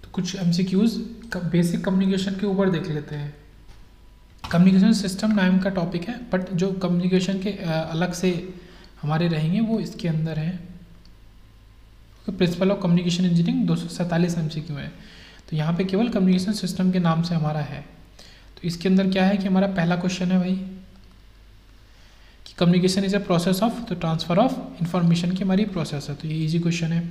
तो कुछ MCQs basic communication के ऊपर देख लेते हैं। कम्युनिकेशन सिस्टम नाम का टॉपिक है, बट जो कम्युनिकेशन के अलग से हमारे रहेंगे वो इसके अंदर हैं। Principle of communication engineering 247 MCQ है। तो यहाँ पे केवल कम्युनिकेशन सिस्टम के नाम से हमारा है। तो इसके अंदर क्या है कि हमारा पहला क्वेश्चन है भाई कि communication is a process of, तो ट्रांसफर ऑफ इंफॉर्मेशन की हमारी प्रोसेस है, तो ये इजी क्वेश्चन है।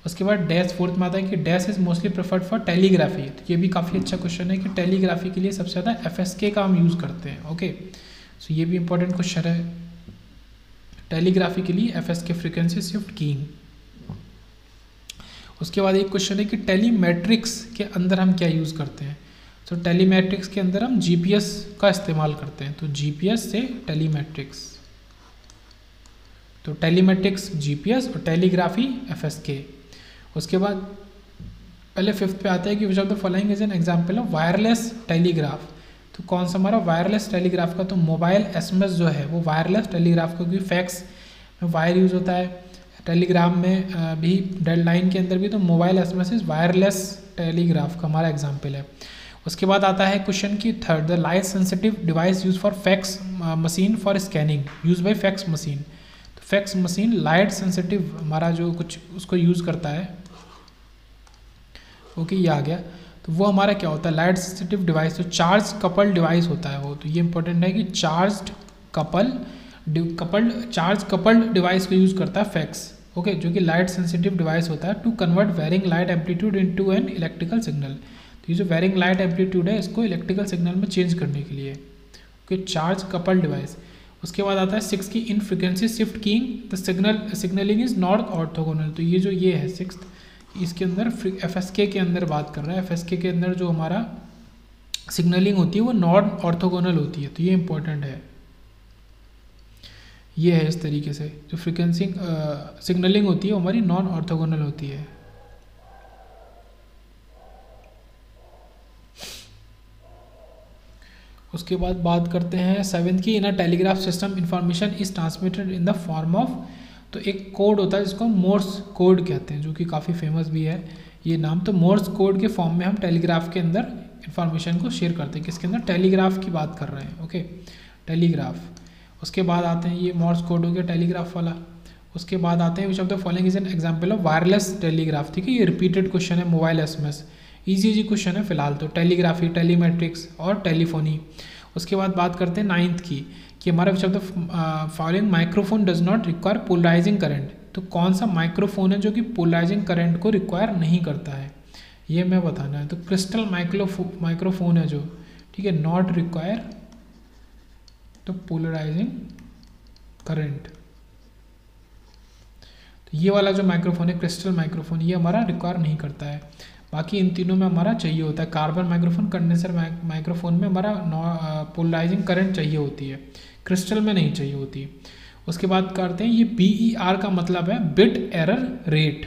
उसके बाद डैश फोर्थ में आता है कि dash is mostly preferred for telegraphy, तो ये भी काफ़ी अच्छा क्वेश्चन है कि टेलीग्राफी के लिए सबसे ज़्यादा FSK का हम यूज़ करते हैं। ओके, सो ये भी इंपॉर्टेंट क्वेश्चन है। टेलीग्राफी के लिए FSK फ्रीक्वेंसी शिफ्ट कीइंग। उसके बाद एक क्वेश्चन है कि टेलीमेट्रिक्स के अंदर हम क्या यूज़ करते हैं। तो टेलीमेट्रिक्स के अंदर हम GPS का इस्तेमाल करते हैं, तो GPS से टेलीमेट्रिक्स, तो टेलीमेट्रिक्स GPS और टेलीग्राफी FSK। उसके बाद पहले फिफ्थ पे आता है कि विच of the following is an example of wireless telegraph. तो कौन सा हमारा वायरलेस टेलीग्राफ का, तो मोबाइल SMS जो है वो वायरलेस टेलीग्राफ, क्योंकि फैक्स में वायर यूज़ होता है, टेलीग्राम में भी डेडलाइन के अंदर भी, तो mobile SMS is wireless telegraph का हमारा एग्जाम्पल है। उसके बाद आता है क्वेश्चन की third, the light sensitive device use for fax machine for scanning use by fax machine. तो फैक्स मशीन लाइट सेंसिटिव हमारा जो कुछ उसको यूज़ करता है, ओके ये आ गया। तो वो हमारा क्या होता है, लाइट सेंसिटिव डिवाइस, तो चार्ज कपल्ड डिवाइस होता है वो। तो ये इंपॉर्टेंट है कि चार्ज कपल्ड डिवाइस को यूज़ करता है फैक्स, ओके, जो कि लाइट सेंसिटिव डिवाइस होता है to convert varying light amplitude into an electrical signal. तो ये जो वेरिंग लाइट एम्पलीट्यूड है इसको इलेक्ट्रिकल सिग्नल में चेंज करने के लिए, ओके, चार्ज कपल्ड डिवाइस। उसके बाद आता है 6 की in frequency shift keying the signalling is not orthogonal. तो ये जो ये है 6, इसके अंदर FSK के अंदर बात कर रहा है। FSK के अंदर जो हमारा सिग्नलिंग होती है वो नॉट ऑर्थोगोनल होती है, तो ये इंपॉर्टेंट है। ये है इस तरीके से जो फ्रीक्वेंसी सिग्नलिंग होती है वो हमारी नॉन ऑर्थोगोनल होती है। उसके बाद बात करते हैं 7th की, in a telegraph system information is transmitted in the form of, तो एक कोड होता है जिसको मोर्स कोड कहते हैं, जो कि काफ़ी फेमस भी है ये नाम। तो मोर्स कोड के फॉर्म में हम टेलीग्राफ के अंदर इंफॉर्मेशन को शेयर करते हैं। किसके अंदर, टेलीग्राफ की बात कर रहे हैं, ओके, टेलीग्राफ। उसके बाद आते हैं ये मोर्स कोड हो गया टेलीग्राफ वाला। उसके बाद आते हैं विच of the following is an example of wireless telegraph. ठीक है, ये रिपीटेड क्वेश्चन है, मोबाइल SMS, इजी क्वेश्चन है फिलहाल तो, टेलीग्राफी, टेलीमेट्रिक्स और टेलीफोनी। उसके बाद बात करते हैं 9th की कि हमारा which of the following microphone does not require polarising current. तो कौन सा माइक्रोफोन है जो कि पोलराइजिंग करंट को रिक्वायर नहीं करता है, ये मैं बताना है। तो क्रिस्टल माइक्रोफोन है जो, ठीक है, नॉट रिक्वायर तो पोलराइजिंग करंट। तो ये वाला जो माइक्रोफोन है क्रिस्टल माइक्रोफोन, ये हमारा रिक्वायर नहीं करता है। बाकी इन तीनों में हमारा चाहिए होता है। कार्बन माइक्रोफोन, कंडेंसर माइक्रोफोन में हमारा पोलराइजिंग करंट चाहिए होती है, क्रिस्टल में नहीं चाहिए होती। उसके बाद करते हैं ये BER का मतलब है बिट एरर रेट।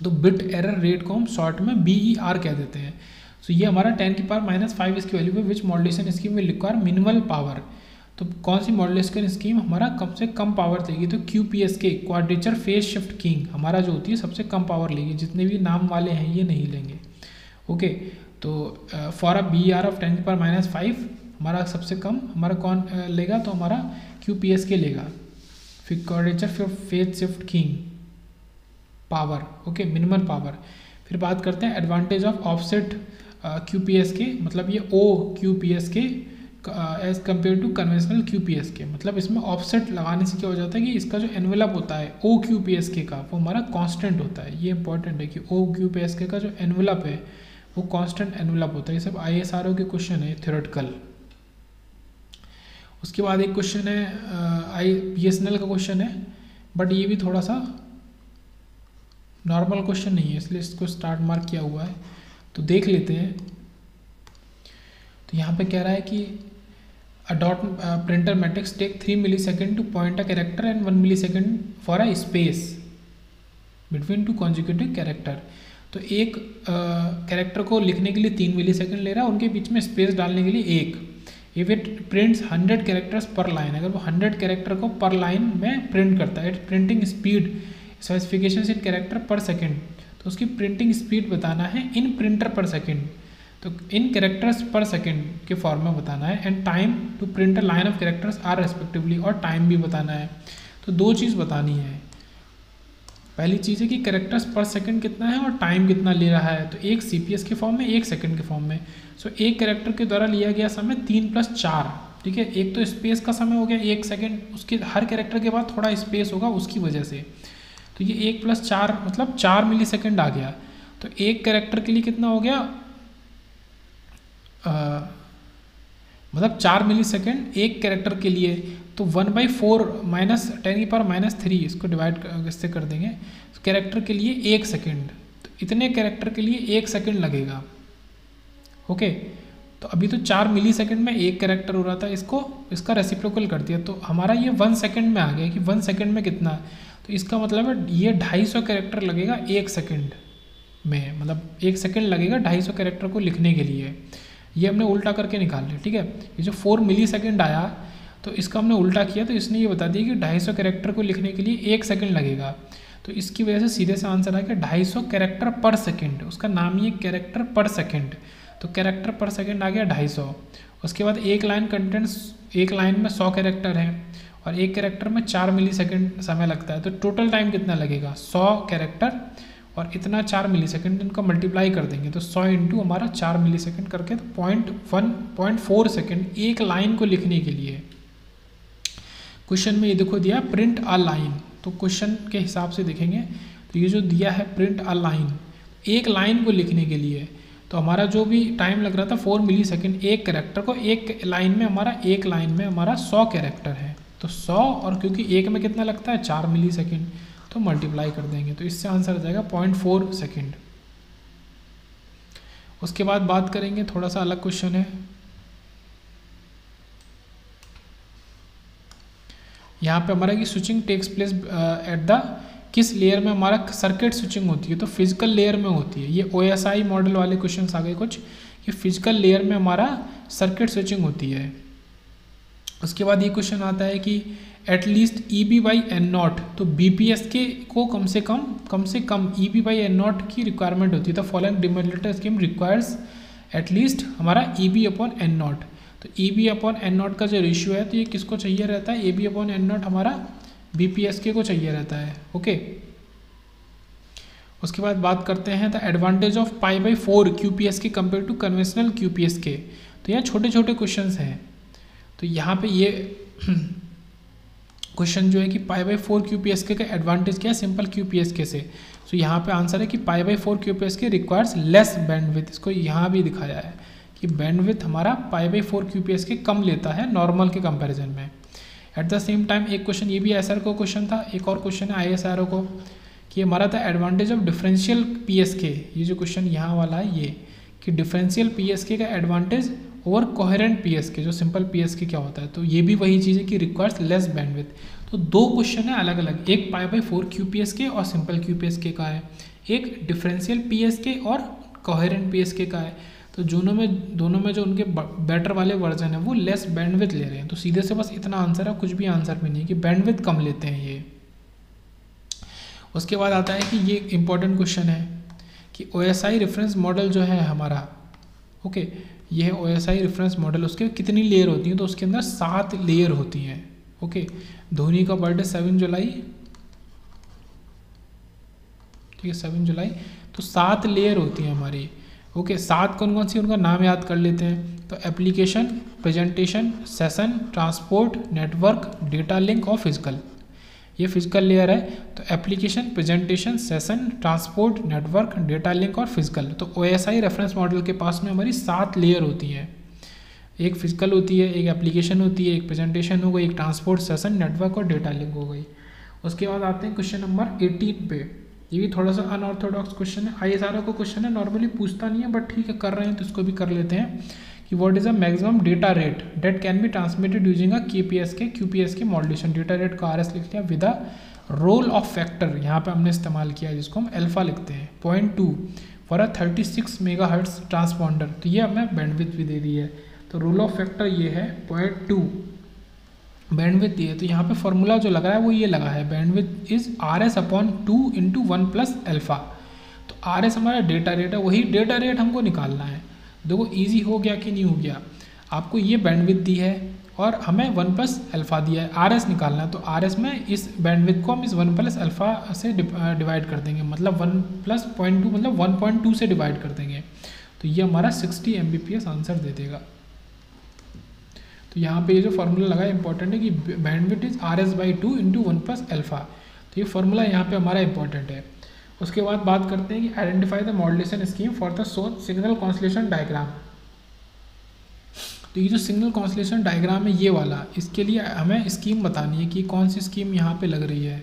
तो बिट एरर रेट को हम शॉर्ट में BER कह देते हैं। तो ये हमारा 10⁻⁵ इसकी वैल्यू पे which modulation scheme will require minimal power. तो कौन सी मॉड्यूलेशन स्कीम हमारा कम से कम पावर लेगी, तो QPSK quadrature phase shift keying हमारा जो होती है सबसे कम पावर लेगी, जितने भी नाम वाले हैं ये नहीं लेंगे, ओके। तो फॉर अ BER ऑफ 10⁻⁵ हमारा सबसे कम हमारा कौन लेगा, तो हमारा QPSK लेगा, फिर quadrature phase shift keying power, okay, minimum power. फिर बात करते हैं एडवांटेज ऑफ ऑफसेट QPSK, मतलब ये OQPSK as compare to conventional QPSK। मतलब इसमें ऑफसेट लगाने से क्या हो जाता है कि इसका जो एनवेलप होता है OQPSK का वो हमारा कांस्टेंट होता है। ये इंपॉर्टेंट है कि OQPSK का जो एनवेलप है वो कांस्टेंट एनवेलप होता है। ये सब ISRO के क्वेश्चन है थ्योरेटिकल। उसके बाद एक क्वेश्चन है BSNL का क्वेश्चन है, बट ये भी थोड़ा सा नॉर्मल क्वेश्चन नहीं है, इसलिए इसको स्टार्ट मार्क किया हुआ है, तो देख लेते हैं। तो यहाँ पे कह रहा है कि a dot printer matrix take 3 millisecond to point a character and 1 millisecond for a space between two consecutive character। तो एक कैरेक्टर को लिखने के लिए 3 मिलीसेकंड ले रहा है, उनके बीच में स्पेस डालने के लिए 1। इफ इट प्रिंट्स 100 कैरेक्टर्स पर लाइन, अगर वो 100 कैरेक्टर को पर लाइन में प्रिंट करता है, it printing speed specification in character पर सेकेंड तो उसकी प्रिंटिंग स्पीड बताना है इन प्रिंटर पर सेकेंड, तो इन कैरेक्टर्स पर सेकेंड के फॉर्म में बताना है। And time to print a line of characters are respectively, और टाइम भी बताना है। तो दो चीज़ बतानी है। पहली चीज़ है कि कैरेक्टर्स पर सेकंड कितना है और टाइम कितना ले रहा है, तो एक CPS के फॉर्म में, एक सेकंड के फॉर्म में। सो एक कैरेक्टर के द्वारा लिया गया समय 3 + 4, ठीक है। एक तो स्पेस का समय हो गया 1 सेकंड, उसके हर कैरेक्टर के बाद थोड़ा स्पेस होगा उसकी वजह से, तो ये 1 + 4 मतलब 4 मिलीसेकंड आ गया। तो एक कैरेक्टर के लिए कितना हो गया, मतलब 4 मिलीसेकंड एक कैरेक्टर के लिए, तो 1/4 -10⁻³ इसको डिवाइड इससे कर देंगे, तो कैरेक्टर के लिए 1 सेकंड, तो इतने कैरेक्टर के लिए 1 सेकंड लगेगा। ओके, तो अभी तो 4 मिलीसेकंड में एक कैरेक्टर हो रहा था, इसका रेसिप्रोकल कर दिया, तो हमारा ये 1 सेकंड में आ गया कि 1 सेकंड में कितना, तो इसका मतलब है ये 250 कैरेक्टर लगेगा 1 सेकंड में, मतलब 1 सेकंड लगेगा 250 कैरेक्टर को लिखने के लिए। ये हमने उल्टा करके निकाल लिया, ठीक है। ये जो 4 मिलीसेकंड आया तो इसका हमने उल्टा किया, तो इसने ये बता दिया कि 250 कैरेक्टर को लिखने के लिए 1 सेकंड लगेगा, तो इसकी वजह से सीधे से आंसर आ गया 250 कैरेक्टर पर सेकंड। उसका नाम ही है कैरेक्टर पर सेकंड, तो कैरेक्टर पर सेकंड आ गया 250। उसके बाद एक लाइन कंटेंट्स, एक लाइन में 100 कैरेक्टर हैं और एक कैरेक्टर में 4 मिलीसेकंड समय लगता है, तो टोटल टाइम कितना लगेगा 100 कैरेक्टर और इतना 4 मिलीसेकंड, इनको मल्टीप्लाई कर देंगे तो 100 × हमारा 4 मिलीसेकंड करके, तो 0.4 सेकंड एक लाइन को लिखने के लिए। क्वेश्चन में ये देखो दिया प्रिंट अ लाइन, तो क्वेश्चन के हिसाब से देखेंगे तो ये जो दिया है प्रिंट अ लाइन, एक लाइन को लिखने के लिए, तो हमारा जो भी टाइम लग रहा था 4 मिलीसेकंड एक कैरेक्टर को, एक लाइन में हमारा 100 कैरेक्टर है, तो 100 और क्योंकि एक में कितना लगता है 4 मिलीसेकंड, तो मल्टीप्लाई कर देंगे, तो इससे आंसर आ जाएगा 0.4 सेकंड। उसके बाद बात करेंगे, थोड़ा सा अलग क्वेश्चन है। यहाँ पे हमारा कि switching takes place at the, किस लेयर में हमारा सर्किट स्विचिंग होती है, तो फिजिकल लेयर में होती है। ये OSI मॉडल वाले क्वेश्चन आ गए कुछ, कि फिजिकल लेयर में हमारा सर्किट स्विचिंग होती है। उसके बाद ये क्वेश्चन आता है कि एटलीस्ट EB/N0, तो BPS के को कम से कम EB/N0 की रिक्वायरमेंट होती है, तो following demodulator scheme requires at least हमारा EB/N0, तो EB/N0 का जो रेशियो है तो ये किसको चाहिए रहता है, EB/N0 हमारा BPSK को चाहिए रहता है। ओके, उसके बाद बात करते हैं the advantage of π/4 QPSK compare to conventional QPSK। तो यहाँ छोटे छोटे क्वेश्चंस हैं, तो यहाँ पे ये क्वेश्चन जो है कि π/4 QPSK का एडवांटेज क्या है सिंपल QPSK से, तो यहाँ पे आंसर है कि π/4 QPSK रिक्वायर्स लेस बैंडविड्थ। इसको यहाँ भी दिखाया है कि बैंडविड्थ हमारा π/4 QPSK कम लेता है नॉर्मल के कंपैरिजन में। एट द सेम टाइम एक क्वेश्चन ये भी SR को क्वेश्चन था, एक और क्वेश्चन है ISRO को, कि हमारा था एडवांटेज ऑफ डिफरेंशियल PSK। ये जो क्वेश्चन यहाँ वाला है ये, कि डिफरेंशियल PSK का एडवांटेज ओवर कोहेरेंट PSK, जो सिंपल PSK क्या होता है, तो ये भी वही चीज़ है कि रिक्वायर्स लेस बैंडविड्थ। तो दो क्वेश्चन है अलग अलग, एक π/4 QPSK और सिंपल QPSK का है, एक डिफरेंशियल PSK और कोहेरेंट PSK का है। तो दोनों में जो उनके बेटर वाले वर्जन है वो लेस बैंडविड्थ ले रहे हैं, तो सीधे से बस इतना आंसर है, कुछ भी आंसर में नहीं कि बैंडविड्थ कम लेते हैं ये। उसके बाद आता है कि ये इंपॉर्टेंट क्वेश्चन है कि OSI रेफरेंस मॉडल जो है हमारा, ओके, ये है OSI रेफरेंस मॉडल, उसके कितनी लेयर होती हैं, तो उसके अंदर 7 लेयर होती हैं। ओके, धोनी का बर्थडे 7 जुलाई, ठीक है 7 जुलाई, तो 7 लेयर होती हैं हमारी। ओके, 7 कौन कौन सी, उनका नाम याद कर लेते हैं, तो application, presentation, session, transport, network, data link और फिजिकल। ये फिजिकल लेयर है, तो application, presentation, session, transport, network, data link और फिजिकल। तो OSI रेफरेंस मॉडल के पास में हमारी 7 लेयर होती हैं, एक फिजिकल होती है, एक एप्लीकेशन होती है, एक प्रेजेंटेशन हो गई, एक ट्रांसपोर्ट, सेशन, नेटवर्क और डेटा लिंक हो गई। उसके बाद आते हैं क्वेश्चन नंबर 18 पे, ये भी थोड़ा सा अनऑर्थोडॉक्स क्वेश्चन है, ISRO को क्वेश्चन है, नॉर्मली पूछता नहीं है बट ठीक है कर रहे हैं तो इसको भी कर लेते हैं कि what is a maximum data rate that can be transmitted using a QPSK modulation. Data rate का RS लिख लिया with a roll off factor, यहाँ पे हमने इस्तेमाल किया जिसको हम अल्फा लिखते हैं, 0.2 फॉर अ 36 मेगाहर्ट्ज ट्रांसपॉन्डर। तो ये हमें बैंडविड्थ भी दे दी है, तो रोल ऑफ फैक्टर ये है 0.2, बैंडविड्थ दी है, तो यहाँ पे फॉर्मूला जो लगा है वो ये लगा है, बैंडविड्थ इज RS/2 × 1 + अल्फा। तो आर एस हमारा डेटा रेट है, वही डेटा रेट हमको निकालना है। देखो ईजी हो गया कि नहीं हो गया। आपको ये बैंडविड्थ दी है और हमें 1 प्लस अल्फ़ा दिया है, आर एस निकालना है। तो आर एस में इस बैंडविड्थ को हम इस 1 प्लस अल्फ़ा से डिवाइड कर देंगे, मतलब 1 प्लस 0.2 मतलब 1.2 से डिवाइड कर देंगे। तो ये हमारा 60 Mbps आंसर दे देगा। तो यहाँ पे ये जो फॉर्मूला लगा है इंपॉर्टेंट है कि bandwidth is R S by 2 into 1 plus alpha. तो ये फॉर्मूला यहाँ पे हमारा इंपॉर्टेंट है। उसके बाद बात करते हैं कि identify the modulation scheme for the shown signal constellation diagram. तो ये जो सिग्नल कॉन्स्टलेशन डायग्राम है ये वाला, इसके लिए हमें स्कीम बतानी है कि कौन सी स्कीम यहाँ पे लग रही है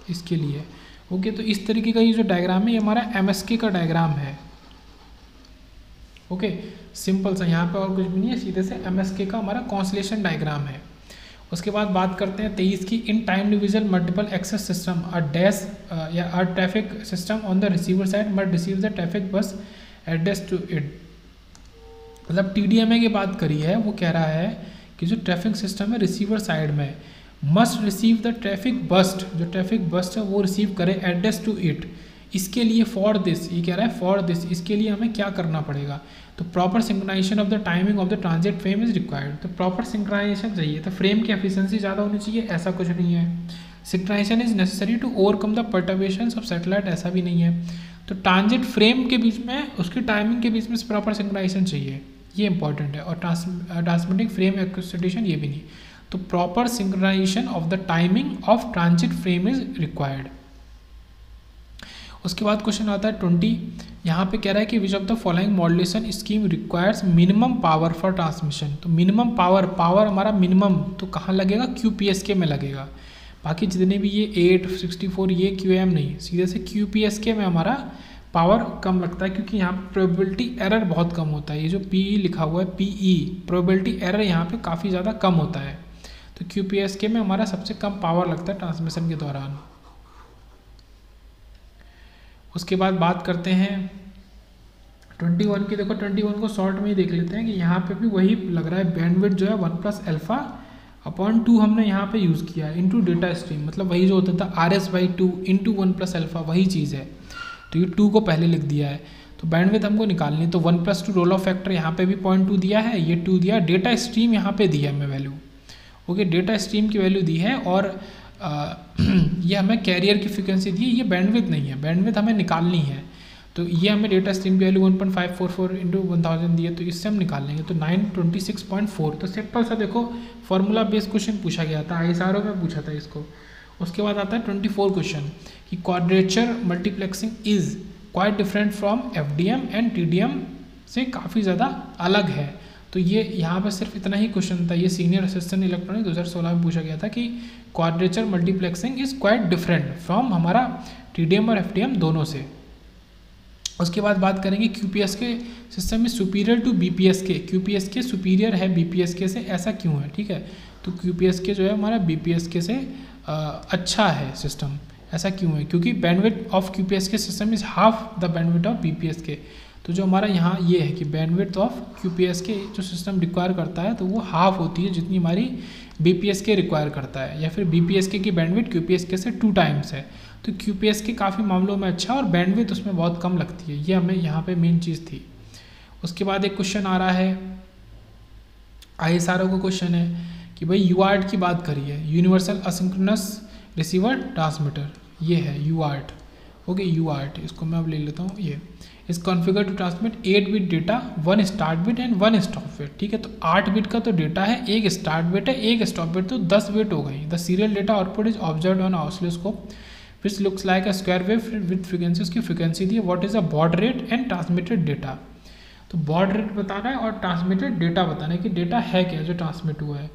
इसके लिए। ओके, तो इस तरीके का ये जो डायग्राम है ये हमारा MSK का डायग्राम है। ओके, सिंपल सा, यहाँ पे और कुछ भी नहीं है, सीधे से MSK का हमारा कॉन्स्टलेशन डायग्राम है। उसके बाद बात करते हैं 23 की, in time division multiple access system a dash या a traffic system on the receiver side must receive the traffic bus address to it. मतलब TDMA की बात करी है, वो कह रहा है कि जो ट्रैफिक सिस्टम है रिसीवर साइड में must receive the traffic burst, जो ट्रैफिक बस्ट है वो रिसीव करे एड्रेस टू इट। इसके लिए फॉर दिस, ये कह रहा है फॉर दिस, इसके लिए हमें क्या करना पड़ेगा। तो proper synchronisation of the timing of the transit frame is required. तो प्रॉपर सिंक्रोनाइजेशन चाहिए, तो फ्रेम की एफिशिएंसी ज़्यादा होनी चाहिए, ऐसा कुछ नहीं है। Synchronisation is necessary to overcome the perturbations of satellite, ऐसा भी नहीं है। तो ट्रांजिट फ्रेम के बीच में, उसकी टाइमिंग के बीच में प्रॉपर सिंक्रोनाइजेशन चाहिए, ये इंपॉर्टेंट है। और ट्रांसमिटिंग फ्रेम एक्सिटेशन ये भी नहीं। तो proper synchronisation of the timing of transit frame is required. उसके बाद क्वेश्चन आता है 20, यहाँ पे कह रहा है कि विच of the following modulation scheme requires minimum power for transmission. तो मिनिमम पावर हमारा मिनिमम तो कहाँ लगेगा, QPSK में लगेगा। बाकी जितने भी ये 864 ये QAM नहीं, सीधे से QPSK में हमारा पावर कम लगता है, क्योंकि यहाँ पे प्रोबेबिलिटी एरर बहुत कम होता है। ये जो PE लिखा हुआ है PE, प्रोबेबिलिटी एरर यहाँ पे काफ़ी ज़्यादा कम होता है। तो QPSK में हमारा सबसे कम पावर लगता है ट्रांसमिशन के दौरान। उसके बाद बात करते हैं 21 की। देखो 21 को शॉर्ट में ही देख लेते हैं कि यहाँ पे भी वही लग रहा है, बैंडविड्थ जो है 1 प्लस अल्फ़ा अपॉन 2 हमने यहाँ पे यूज़ किया है इंटू डेटा स्ट्रीम, मतलब वही जो होता था RS by 2 into 1 plus alpha, वही चीज़ है। तो ये 2 को पहले लिख दिया है। तो बैंडविड्थ हमको निकालनी है, तो 1 प्लस 2 रोल ऑफ फैक्टर यहाँ पे भी 0.2 दिया है, ये 2 दिया, डेटा स्ट्रीम यहाँ पे दिया है हमें वैल्यू। ओके, डेटा स्ट्रीम की वैल्यू दी है और ये हमें कैरियर की फ्रिक्वेंसी दी है, ये बैंडविड्थ नहीं है, बैंडविड्थ हमें निकालनी है। तो ये हमें डेटा स्ट्रीम की वैल्यू 1.544 इंटू 1000 दी है, तो इससे हम निकाल लेंगे। तो 926.4। तो सिंपल सा देखो फॉर्मूला बेस्ड क्वेश्चन पूछा गया था, ISRO में पूछा था इसको। उसके बाद आता है 24 क्वेश्चन कि quadrature multiplexing is quite different from FDM and TDM से काफ़ी ज़्यादा अलग है। तो ये यहाँ पर सिर्फ इतना ही क्वेश्चन था, ये सीनियर असिस्टेंट इलेक्ट्रॉनिक 2016 में पूछा गया था कि quadrature multiplexing is quite different from हमारा TDM और FDM दोनों से। उसके बाद बात करेंगे QPSK सिस्टम में superior to BPSK, QPSK superior है BPSK से, ऐसा क्यों है, ठीक है। तो QPSK जो है हमारा BPSK से अच्छा है सिस्टम, ऐसा क्यों है, क्योंकि bandwidth of QPSK system is half the bandwidth of BPSK। तो जो हमारा यहाँ ये है कि बैंडविड्थ ऑफ QPSK जो सिस्टम रिक्वायर करता है तो वो हाफ होती है जितनी हमारी BPSK रिक्वायर करता है, या फिर BPSK की बैंडविड्थ QPSK से 2 टाइम्स है। तो QPSK काफ़ी मामलों में अच्छा और बैंडविड्थ उसमें बहुत कम लगती है, ये हमें यहाँ पे मेन चीज़ थी। उसके बाद एक क्वेश्चन आ रहा है, ISRO का क्वेश्चन है कि भाई UART की बात करी है, यूनिवर्सल असिंक्रोनस रिसीवर ट्रांसमीटर, ये है UART। ओके, UART इसको मैं अब ले लेता हूँ। ये is configure to transmit 8 bit data, 1 start bit and 1 stop bit, ठीक है। तो 8 बिट का तो डेटा है, 1 स्टार्ट बिट है, 1 स्टॉप बिट, तो 10 बिट हो गई। The serial data output is observed on oscilloscope which looks like a square wave with frequency, उसकी फ्रीक्वेंसी दी है। What is a baud rate and transmitted data. तो baud rate बताना है और ट्रांसमिटेड डेटा बताना है कि डेटा है क्या जो ट्रांसमिट हुआ है।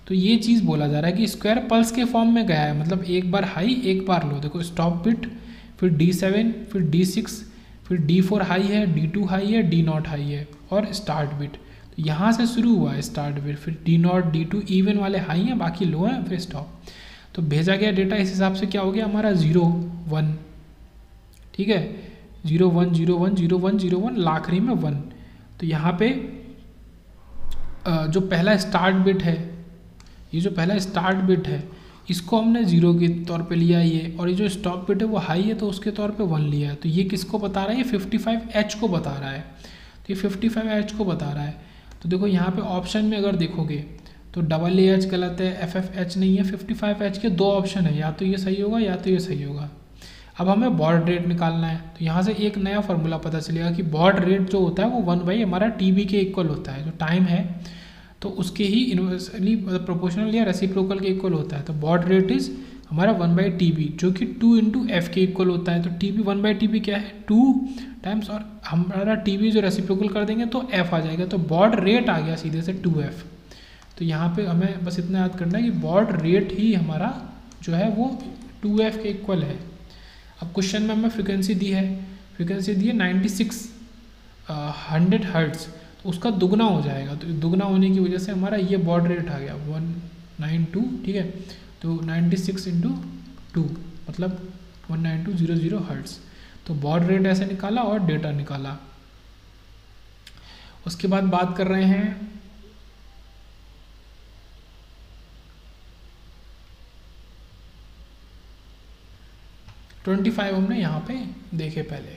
तो ये चीज़ बोला जा रहा है कि स्क्वायर पल्स के फॉर्म में गया है, मतलब एक बार हाई एक बार लो। देखो स्टॉप बिट, फिर D7, फिर D6, फिर D4 हाई है, D2 हाई है, D0 हाई है और स्टार्ट बिट। तो यहाँ से शुरू हुआ है स्टार्ट बिट, फिर D0, D2 इवन वाले हाई हैं, बाकी लो हैं, फिर स्टॉप। तो भेजा गया डेटा इस हिसाब से क्या हो गया हमारा 0 1, ठीक है, 0 1 0 1 0 1 0 1, आखिरी में 1। तो यहाँ पे जो पहला स्टार्ट बिट है, ये जो पहला स्टार्ट बिट है इसको हमने 0 के तौर पे लिया ये, और ये जो स्टॉप बिट है वो हाई है तो उसके तौर पे 1 लिया है। तो ये किसको बता रहा है? ये 55H को बता रहा है। तो ये 55H को बता रहा है। तो देखो यहाँ पे ऑप्शन में अगर देखोगे तो AA H गलत है, FFH नहीं है, 55H के दो ऑप्शन है, या तो ये सही होगा या तो ये सही होगा। अब हमें बॉड रेट निकालना है, तो यहाँ से एक नया फार्मूला पता चलेगा कि बॉड रेट जो होता है वो 1 हमारा TB के इक्वल होता है। जो टाइम है तो उसके ही इन्वर्सली प्रोपोर्शनल या रेसिप्रोकल के इक्वल होता है। तो बॉड रेट इज हमारा 1/TB, जो कि 2 × F के इक्वल होता है। तो TB 1/TB क्या है? 2 टाइम्स, और हमारा TB जो रेसिप्रोकल कर देंगे तो F आ जाएगा। तो बॉड रेट आ गया सीधे से 2F। तो यहाँ पे हमें बस इतना याद करना है कि बॉड रेट ही हमारा जो है वो 2F के इक्वल है। अब क्वेश्चन में हमें फ्रिक्वेंसी दी है, 96 100 हर्ट्ज, तो उसका दुगना हो जाएगा। तो दुगना होने की वजह से हमारा ये बॉड रेट आ गया 192, ठीक है। तो 96 × 2 मतलब 19200 हर्ट्ज। तो बॉड रेट ऐसे निकाला और डेटा निकाला। उसके बाद बात कर रहे हैं ट्वेंटी 25 हमने यहाँ पे देखे पहले।